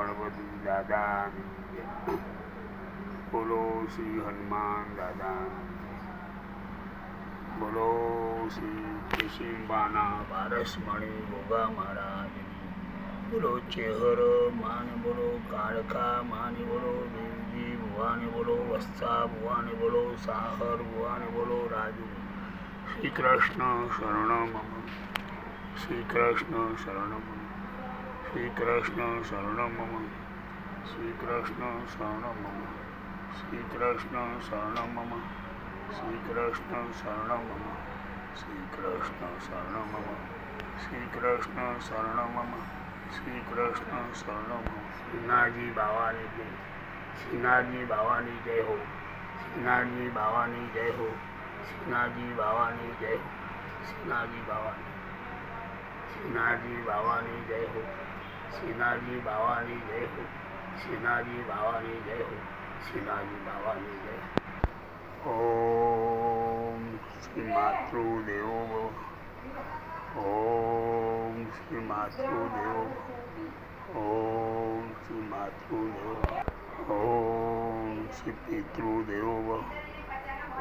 ગણપતિ દાદાની જય. બોલો શ્રી હનુમાન દાદાની જય. બોલો શ્રી કેશિંબાના પારસમણી ગોગા મહારાજની. બોલો ચેહર માને બોલો, કાળકા માને બોલો, દેવજી ભુવાને બોલો, વસ્તા ભુવાને બોલો, સાહર ભુવાને બોલો, રાજુ. શ્રી કૃષ્ણ શરણમ મમ. શ્રી કૃષ્ણ શરણમ મમ. શ્રી કૃષ્ણ શરણમ મમ. શ્રી કૃષ્ણ શરણમ મમ. શ્રી કૃષ્ણ શરણમ મમ. શ્રી કૃષ્ણ શરણમ મમ. શ્રી કૃષ્ણ શરણમ મમ. શ્રી કૃષ્ણ શરણમ મમ. શ્રી કૃષ્ણ શરણમ મમ. શ્રીનાથજી બાવાની જય. શ્રીનાથજી બાવાની જય હો. શ્રીનાથજી બાવાની જય હો. શ્રીનાથજી બાવાની જય હો. શ્રીનાથજી બાવાની. શ્રીનાથજી બાવાની જય હો. શ્રીનાથજી બાવાની જય હો. શ્રીનાથજી બાવાની જય હો. શ્રીનાથજી બાવાની જય. ઓમ શ્રી માતૃદેવો ભવ. ઓમ શ્રી માતૃદેવો ભવ. ઓમ શ્રી માતૃદેવો ભવ. ઓમ શ્રી પિતૃદેવો ભવ.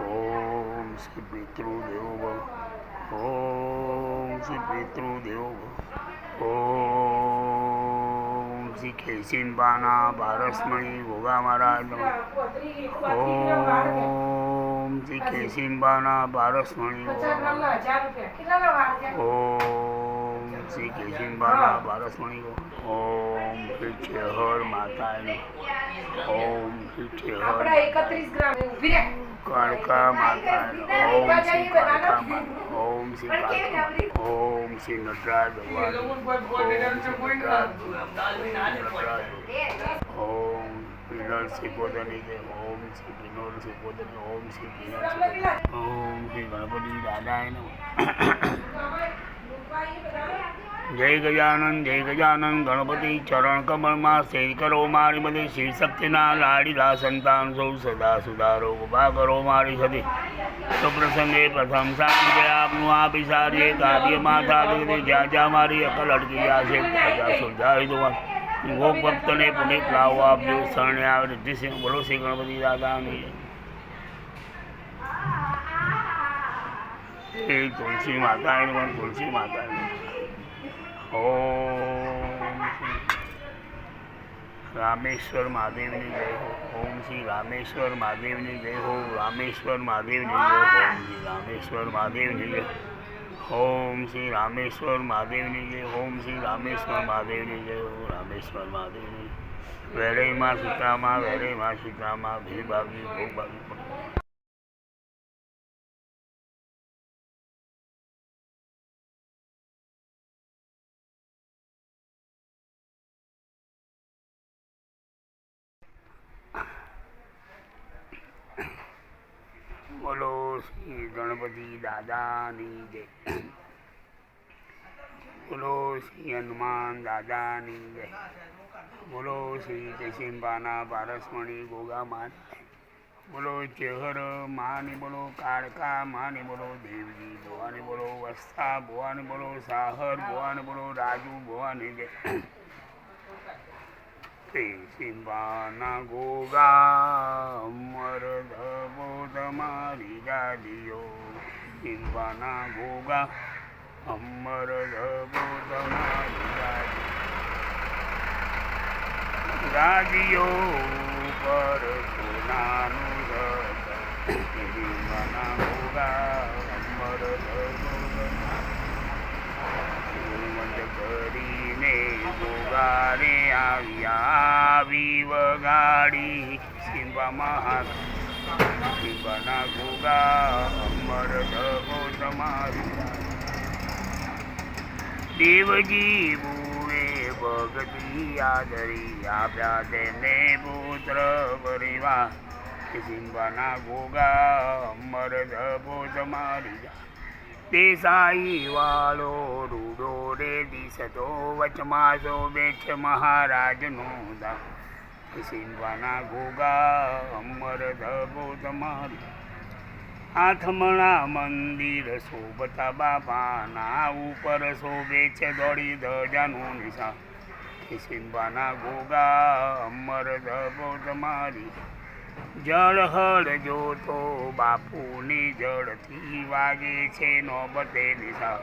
ઓમ શ્રી પિતૃદેવો ભવ. ઓમ શ્રી પિતૃદેવો ભવ. ઓમ શ્રી કેશિંબાના પારસમણી ગોગા મહારાજ. ઓમ શ્રી કેશિંબાના પારસમણી ગોગા મહારાજ. ઓમ શ્રી કેશિંબાના પારસમણી ગોગા. ઓમ શ્રી ચેહર માતાની. ઓમ શ્રી ચેહર કાળકા માતા. ઓમ શ્રી કાળકા માતા. ઓમ શ્રી કાળકા માતા. ઓમ શ્રી નટરાજ ભગવાન. ઓમ વિનોદ સિકોદરની જય. ઓમ શ્રી વિનોદ સિકોદરની. ઓમ શ્રી વિનોદ સિકોદરની. ઓમ શ્રી ગણપતિ દાદાય નમઃ. જય ગજાનંદ જય ગજાનંદ ગણપતિ ચરણ કમળમાં સેર કરો મારી બધી શિવ શક્તિના લાડીલા સંતાન સૌ સદા સુધારો ઉભા કરો મારી સદી. તો પ્રસંગે પ્રથમ સાંજે આપનું આ બિસારીએ કાર્યમાં થાય જ્યાં જ્યાં મારી અકલ અટકી જશે ત્યાં સુધારી દો. ગોપ ભક્તને પુનિત લાવો આપજો. શરણે આવે રિદ્ધિસિંહ. બોલો શ્રી ગણપતિ દાદાની. એ તુલસી માતા પણ તુલસી માતા. ઓમ રામેશ્વર મહાદેવની જય હો. ઓમ શ્રી રામેશ્વર મહાદેવની જય હો. રામેશ્વર મહાદેવની જય. ઓમ શ્રી રામેશ્વર મહાદેવની જય. ઓમ શ્રી રામેશ્વર મહાદેવની જય. ઓમ શ્રી રામેશ્વર મહાદેવની જય હો. રામેશ્વર મહાદેવની. વેરઈમાં સીતામાં વેરઈમાં સીતામાં ભી ભાગી ભોગ ભાગી. બોલો શ્રી ગણપતિ દાદાની જય. બોલો શ્રી હનુમાન દાદાની જય. બોલો શ્રી કેશિંબાના પારસમણી ગોગા મહારાજ. બોલો ચેહર માની બોલો, કાળકા માની બોલો, દેવજી ભુવાને બોલો, વસ્તા ભુવાને બોલો, સાહર ભુવાને બોલો, રાજુ ભુવાને જય. કેશિંબાના ગોગા અમર ધબો તમારી ગાદીઓ. કેશિંબાના ગોગા અમર ધબો તમારી ગાદીઓ પર સોનાનું રથ. કેશિંબાના ગોગા અમર ધબો કરીને ગોગારે આવી વગાડી. શિંબામાં શિંબાના ગોગા અમર ધબો તમારી. દેવજી બુએ ભગતી આદરી આપ્યા તેને પુત્ર પરિવાર. શિંબાના ગોગા અમર ધબો તમારી. દેસાઈ વાળો રૂડો રે દિશતો વચમાં શોભે છે મહારાજનું દામ. શિંબાના ગોગા અમર ધબો તમારી. આથમણા મંદિર શોભતા બાપાના ઉપર શોભે છે દોડી ધજાનું નિશાન. કિશિંબાના ગોગા અમર ધબો તમારી જળ હળ જોતો બાપુની જળથી વાગે છે નોબતે નિશા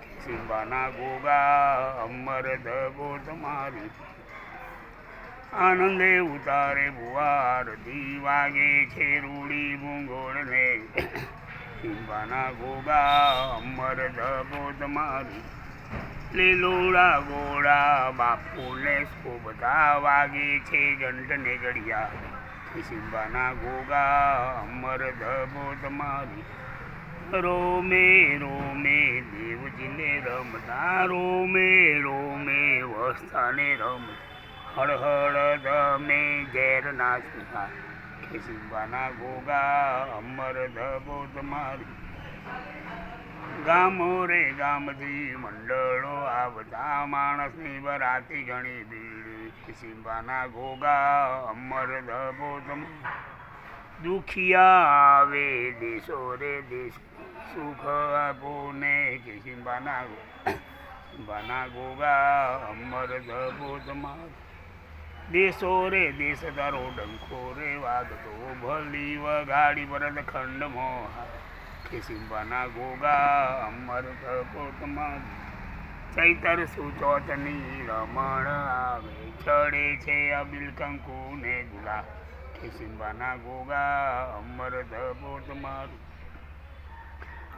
કિશિંબાના ગોગા અમર ધબો તમારી આનંદે ઉતારે ભુવારથી વાગે છે રૂડી ભૂંગોળને કિશિંબાના ગોગા અમર ધબો તમારી લીલોડા ગોળા બાપુને શોભતા વાગે છે ઘંટને ઘડિયા કિશિંબાના ગોગા અમર ધબો તમારી રોમે રોમે દેવજીને રમતા રોમે રોમે વસ્તાને રમતા હળહળ ધમે ઝેર નાચતા કિશિંબાના ગોગા અમર ધબો તમારી ગામો રે ગામથી મંડળો આવતા માણસની બરાતી ઘણી ભીડ કિશિંબાના ગોગા અમર ધબો તમારી દુખિયા આવે દેશો રે દેશ સુખ આપો ને કિશિંબાના ગોગા અમર ધબો તમારી દેશો રે દેશ તારો ડંખો રે વાગતો ભલી વગાડી ભરત ખંડ મોહા કિશિંબાના ગોગા અમર ધબો તમારી ચૈતર સુચોતની રમણ આવે ચડે છે અબિલ કંકુ ને ગુલા કિશિંબાના ગોગા અમર ધબો તમારી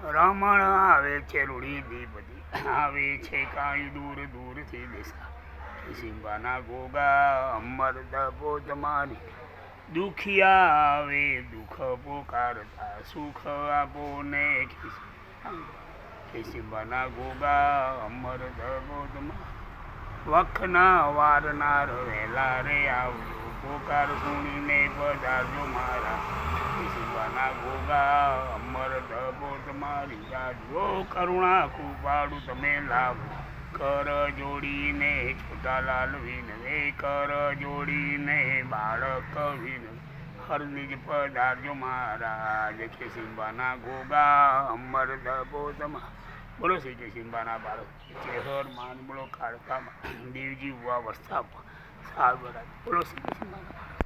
રમણ આવે છે રૂડી દીપદી આવે છે કાંઈ દૂર દૂરથી દિશા કિશિંબાના ગોગા અમર ધબો તમારી દુખિયા આવે દુઃખ પોકારતા સુખ આપો ને કિશિંબાના ગોગા અમર ધબો તમારી વખના વારનાર વહેલા રે આવજો પોકાર સુણીને પધારજો મારા કિશિંબાના ગોગા અમર ધબો તમારી જાજો કરુણા કૃપાળુ તમે લાવો કર જોડીને છોટાલાલ વિનવે કર જોડીને બાળક વિનવે હરનિજ પધારજો મહારાજ કિશિંબાના ગોગા અમર ધબો તમારી બોલો શ્રી કિશિંબાના બાળક ચેહર માન બોલો કાળકામાં દેવજી હુआ વસ્તામાં સાર બોલો શ્રી કિશિંબાના